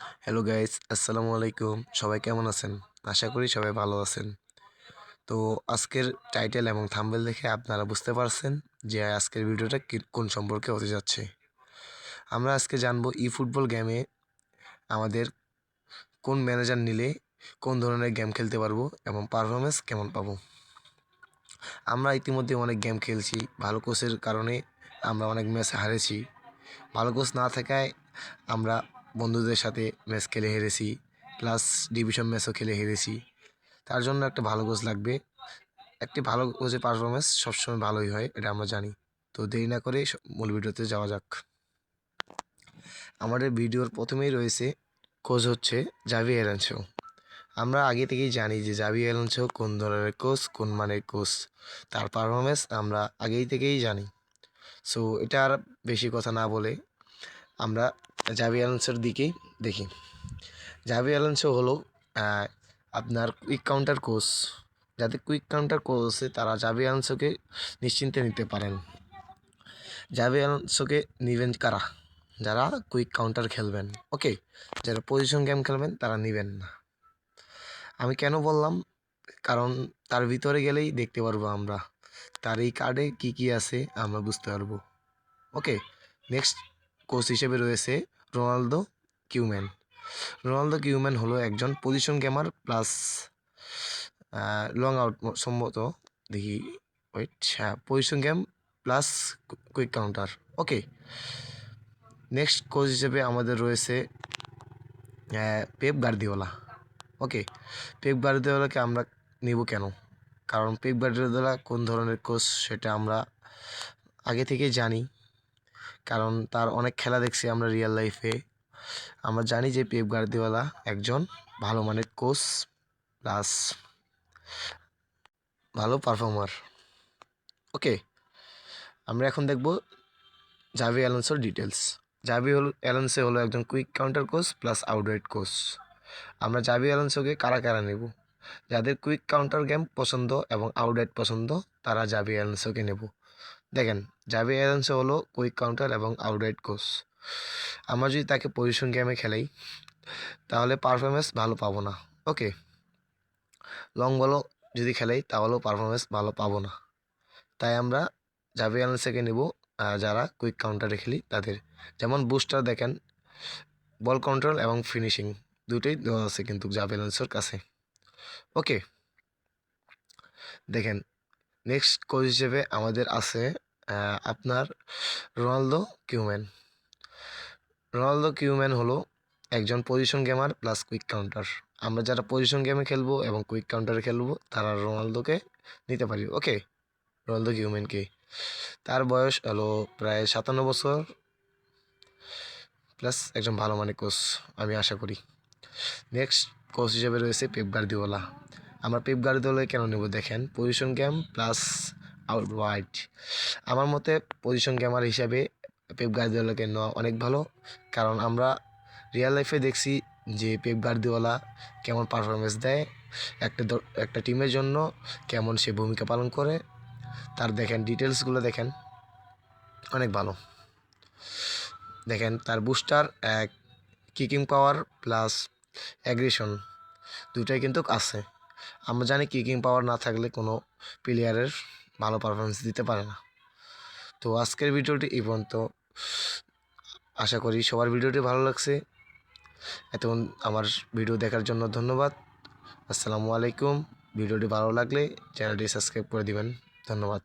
Hello guys, আসসালামু আলাইকুম। সবাই কেমন আছেন? আশা করি সবাই ভালো আছেন। তো আজকের টাইটেল এবং থাম্বনেল দেখে আপনারা বুঝতে পারছেন যে আজকের ভিডিওটা কোন সম্পর্কে হতে যাচ্ছে। আমরা আজকে জানবো ফুটবল গেমে আমাদের কোন ম্যানেজার নিলে কোন ধরনের গেম খেলতে পারবো এবং পারফরমেন্স কেমন পাবো। আমরা ইতিমধ্যে অনেক গেম খেলছি, ভালো কোচের কারণে আমরা অনেক ম্যাচ হারেছি। ভালো কোচ না থাকায় আমরা বন্ধুদের সাথে ম্যাচ খেলে হেরেছি, প্লাস ডিভিশন ম্যাচও খেলে হেরেছি। তার জন্য একটা ভালো কোচ লাগবে। একটি ভালো কোচের পারফরমেন্স সবসময় ভালোই হয়, এটা আমরা জানি। তো দেরি না করে মূল ভিডিওতে যাওয়া যাক। আমাদের ভিডিওর প্রথমেই রয়েছে কোচ হচ্ছে জাভি এলানসো। আমরা আগে থেকেই জানি যে জাভি এলানসো কোন ধরনের কোচ, কোন মানের কোচ, তার পারফরমেন্স আমরা আগেই থেকেই জানি। সো এটা আর বেশি কথা না বলে আমরা জাভি এলানসোর দিকেই দেখি। জাভি এলানসো হলো আপনার কুইক কাউন্টার কোচ। যাদের কুইক কাউন্টার কোচ আছে তারা জাভি এলানসোকে নিশ্চিন্তে নিতে পারেন। জাভি এলানসোকে নিবেন কারা? যারা কুইক কাউন্টার খেলবেন, ওকে। যারা পজিশন গেম খেলবেন তারা নিবেন না। আমি কেন বললাম? কারণ তার ভিতরে গেলেই দেখতে পারবো আমরা তার এই কার্ডে কি কি আছে, আমরা বুঝতে পারবো। ওকে, নেক্সট কোচ হিসেবে রয়েছে রোনালদো কিউম্যান। রোনালদো কিউম্যান হলো একজন position gamer plus long out সম্ভবত, দেখি ওয়েট, হ্যাঁ, position game plus quick counter. Okay, next coach হিসেবে আমাদের রয়েছে পেপ গার্দিওলা। ওকে, পেপ গার্দিওলাকে আমরা নেব কেন? কারণ পেপ গার্দিওলা কোন ধরনের কোচ সেটা আমরা আগে থেকেই জানি। কারণ তার অনেক খেলা দেখছি আমরা রিয়েল লাইফে। আমরা জানি যে পেপ গার্দিওলা একজন ভালো মানের কোচ প্লাস ভালো পারফর্মার। ওকে, আমরা এখন দেখব জাভি অ্যালোনসোর ডিটেলস। অ্যালোনসো হলো একজন quick counter coach plus outright coach. আমরা জাভি অ্যালোনসোকে কারা কারা নেব? যাদের কুইক কাউন্টার গেম পছন্দ এবং আউটরাইট পছন্দ তারা জাভি অ্যালোনসোকে নেব। দেখেন, জাভি অ্যালোনসো হলো কুইক কাউন্টার এবং আউটরাইট কোচ। আমরা যদি তাকে পজিশন গেমে খেলাই তাহলে পারফরমেন্স ভালো পাবো না। ওকে, লং বলও যদি খেলাই তাহলেও পারফরমেন্স ভালো পাবো না। তাই আমরা জাভি অ্যালোনসোকে নেব যারা কুইক কাউন্টারে খেলি তাদের। যেমন বুস্টার দেখেন, বল কন্ট্রোল এবং ফিনিশিং দুটোই দেওয়া আছে কিন্তু জাভি অ্যালোনসোর কাছে। ওকে, দেখেন, নেক্সট কোচ হিসেবে আমাদের আছে আপনার রোনালদো কিউম্যান। রোনালদো কিউম্যান হলো একজন position gamer plus quick counter. আমরা যারা পজিশন গেমে খেলবো এবং কুইক কাউন্টারে খেলবো তারা রোনালদোকে নিতে পারি। ওকে, রোনালদো কিউম্যানকে। তার বয়স হলো প্রায় 57 বছর, প্লাস একজন ভালো মানের কোচ আমি আশা করি। নেক্সট কোচ হিসেবে রয়েছে পেপ গার্দিওলা। আমরা পেপ গার্দিওলাকে কেন নেব? দেখেন, position game plus out wide. আমার মতে পজিশন গেমার হিসাবে পেপ গার্দিওলাকে নেওয়া অনেক ভালো। কারণ আমরা রিয়েল লাইফে দেখছি যে পেপ গার্দিওলা কেমন পারফরমেন্স দেয়, একটা টিমের জন্য কেমন সে ভূমিকা পালন করে। তার দেখেন ডিটেলসগুলো দেখেন, অনেক ভালো। দেখেন তার booster, kicking power plus aggression দুটাই কিন্তু আছে। আমরা জানি কিকিং পাওয়ার না থাকলে কোনো প্লেয়ারের ভালো পারফরমেন্স দিতে পারে না। তো আজকের ভিডিওটি এই পর্যন্ত। আশা করি সবার ভিডিওটি ভালো লাগছে। এতক্ষণ আমার ভিডিও দেখার জন্য ধন্যবাদ। আসসালামু আলাইকুম। ভিডিওটি ভালো লাগলে চ্যানেলটি সাবস্ক্রাইব করে দিবেন। ধন্যবাদ।